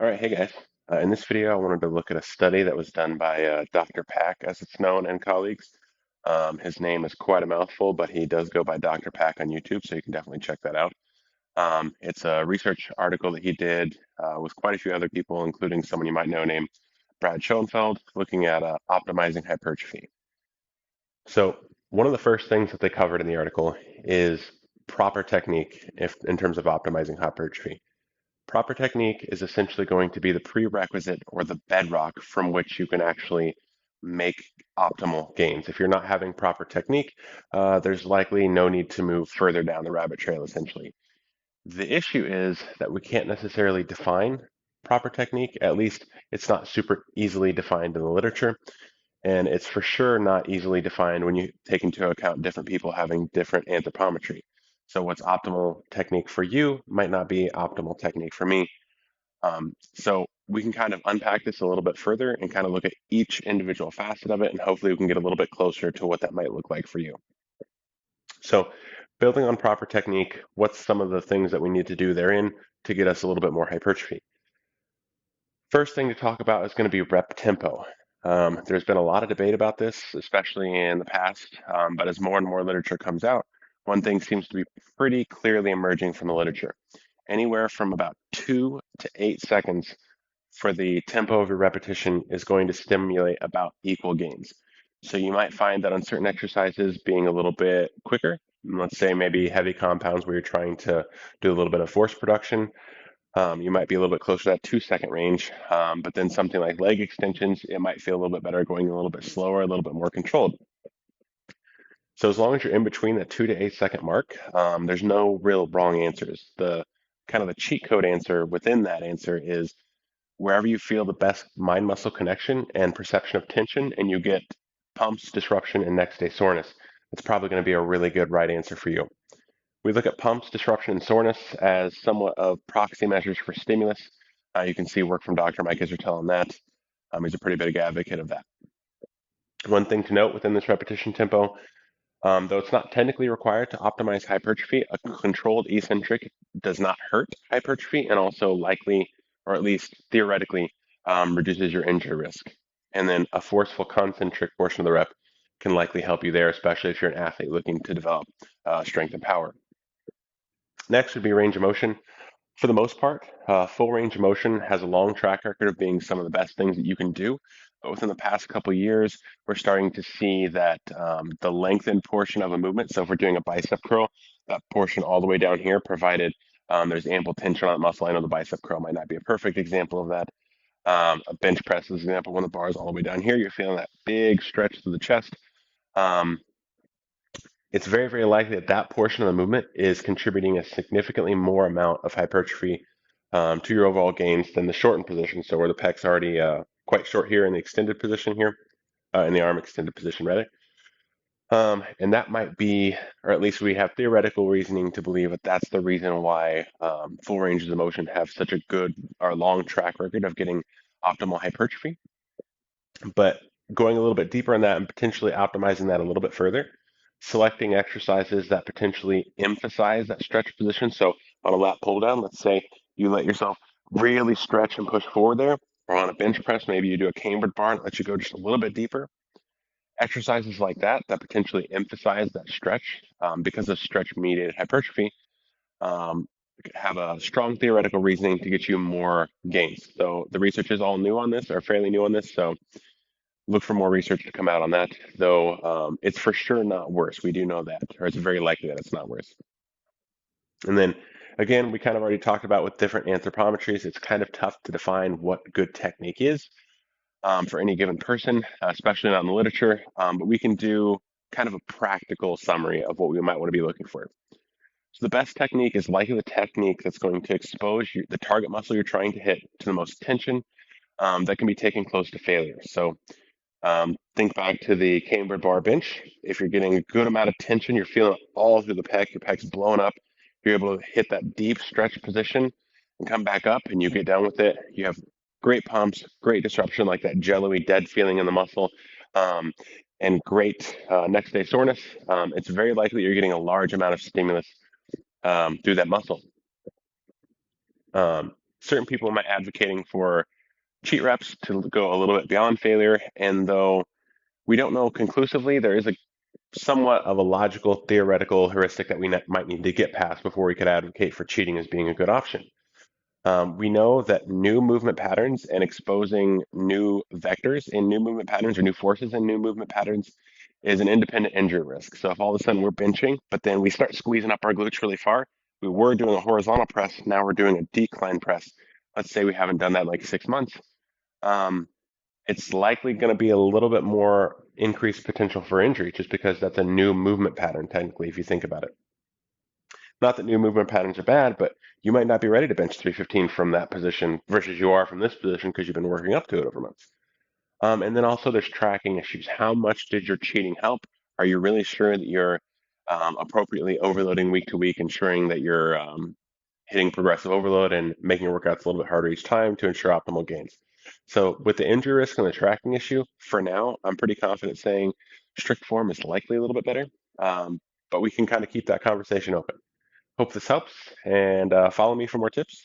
All right, hey guys. In this video, I wanted to look at a study that was done by Dr. Pack, as it's known, and colleagues. His name is quite a mouthful, but he does go by Dr. Pack on YouTube, so you can definitely check that out. It's a research article that he did with quite a few other people, including someone you might know named Brad Schoenfeld, looking at optimizing hypertrophy. So, one of the first things that they covered in the article is proper technique if in terms of optimizing hypertrophy. Proper technique is essentially going to be the prerequisite or the bedrock from which you can actually make optimal gains. If you're not having proper technique, there's likely no need to move further down the rabbit trail, essentially. The issue is that we can't necessarily define proper technique. At least it's not super easily defined in the literature. And it's for sure not easily defined when you take into account different people having different anthropometry. So what's optimal technique for you might not be optimal technique for me. So we can kind of unpack this a little bit further and kind of look at each individual facet of it, and hopefully we can get a little bit closer to what that might look like for you. So building on proper technique, what's some of the things that we need to do therein to get us a little bit more hypertrophy? First thing to talk about is going to be rep tempo. There's been a lot of debate about this, especially in the past, but as more and more literature comes out, one thing seems to be pretty clearly emerging from the literature. Anywhere from about 2 to 8 seconds for the tempo of your repetition is going to stimulate about equal gains. So you might find that on certain exercises being a little bit quicker, let's say maybe heavy compounds where you're trying to do a little bit of force production, you might be a little bit closer to that 2 second range. But then something like leg extensions, it might feel a little bit better going a little bit slower, a little bit more controlled. So as long as you're in between that 2 to 8 second mark, there's no real wrong answers. The kind of the cheat code answer within that answer is wherever you feel the best mind muscle connection and perception of tension, and you get pumps, disruption, and next day soreness, it's probably going to be a really good right answer for you. We look at pumps, disruption, and soreness as somewhat of proxy measures for stimulus. You can see work from Dr. Mike Israetel on that. He's a pretty big advocate of that. One thing to note within this repetition tempo, though it's not technically required to optimize hypertrophy, a controlled eccentric does not hurt hypertrophy and also likely, or at least theoretically, reduces your injury risk. And then a forceful concentric portion of the rep can likely help you there, especially if you're an athlete looking to develop strength and power. Next would be range of motion. For the most part, full range of motion has a long track record of being some of the best things that you can do. But within the past couple of years, we're starting to see that the lengthened portion of a movement, so if we're doing a bicep curl, that portion all the way down here, provided there's ample tension on that muscle. I know the bicep curl might not be a perfect example of that. A bench press is an example when the bar is all the way down here, you're feeling that big stretch to the chest. Um, it's very, very likely that that portion of the movement is contributing a significantly more amount of hypertrophy to your overall gains than the shortened position. So where the pec's already quite short here in the extended position here, in the arm extended position rather. And that might be, or at least we have theoretical reasoning to believe that that's the reason why full ranges of motion have such a good or long track record of getting optimal hypertrophy. But going a little bit deeper on that and potentially optimizing that a little bit further, selecting exercises that potentially emphasize that stretch position. So on a lat pull down, let's say you let yourself really stretch and push forward there, or on a bench press, maybe you do a cambered bar and let you go just a little bit deeper. Exercises like that that potentially emphasize that stretch because of stretch mediated hypertrophy um, have a strong theoretical reasoning to get you more gains. So the research is all new on this or fairly new on this. So look for more research to come out on that, though it's for sure not worse. We do know that, or it's very likely that it's not worse. And then again, we kind of already talked about with different anthropometries, it's kind of tough to define what good technique is for any given person, especially not in the literature, but we can do kind of a practical summary of what we might want to be looking for. So the best technique is likely the technique that's going to expose the target muscle you're trying to hit to the most tension that can be taken close to failure. So think back to the cambered bar bench. If you're getting a good amount of tension, you're feeling it all through the pec, your pec's blowing up, you're able to hit that deep stretch position and come back up and you get down with it. You have great pumps, great disruption, like that jello-y dead feeling in the muscle, um, and great next day soreness. It's very likely you're getting a large amount of stimulus through that muscle. Um, certain people might advocating for cheat reps to go a little bit beyond failure. And though we don't know conclusively, there is a somewhat of a logical, theoretical heuristic that we might need to get past before we could advocate for cheating as being a good option. We know that new movement patterns and exposing new vectors in new movement patterns or new forces in new movement patterns is an independent injury risk. So if all of a sudden we're benching, but then we start squeezing up our glutes really far, we were doing a horizontal press, now we're doing a decline press. Let's say we haven't done that in like 6 months. Um, it's likely going to be a little bit more increased potential for injury just because that's a new movement pattern, technically, if you think about it. Not that new movement patterns are bad, but you might not be ready to bench 315 from that position versus you are from this position because you've been working up to it over months. And then also there's tracking issues. How much did your cheating help? Are you really sure that you're appropriately overloading week to week, ensuring that you're hitting progressive overload and making your workouts a little bit harder each time to ensure optimal gains? So with the injury risk and the tracking issue, for now, I'm pretty confident saying strict form is likely a little bit better, um, but we can kind of keep that conversation open. Hope this helps and follow me for more tips.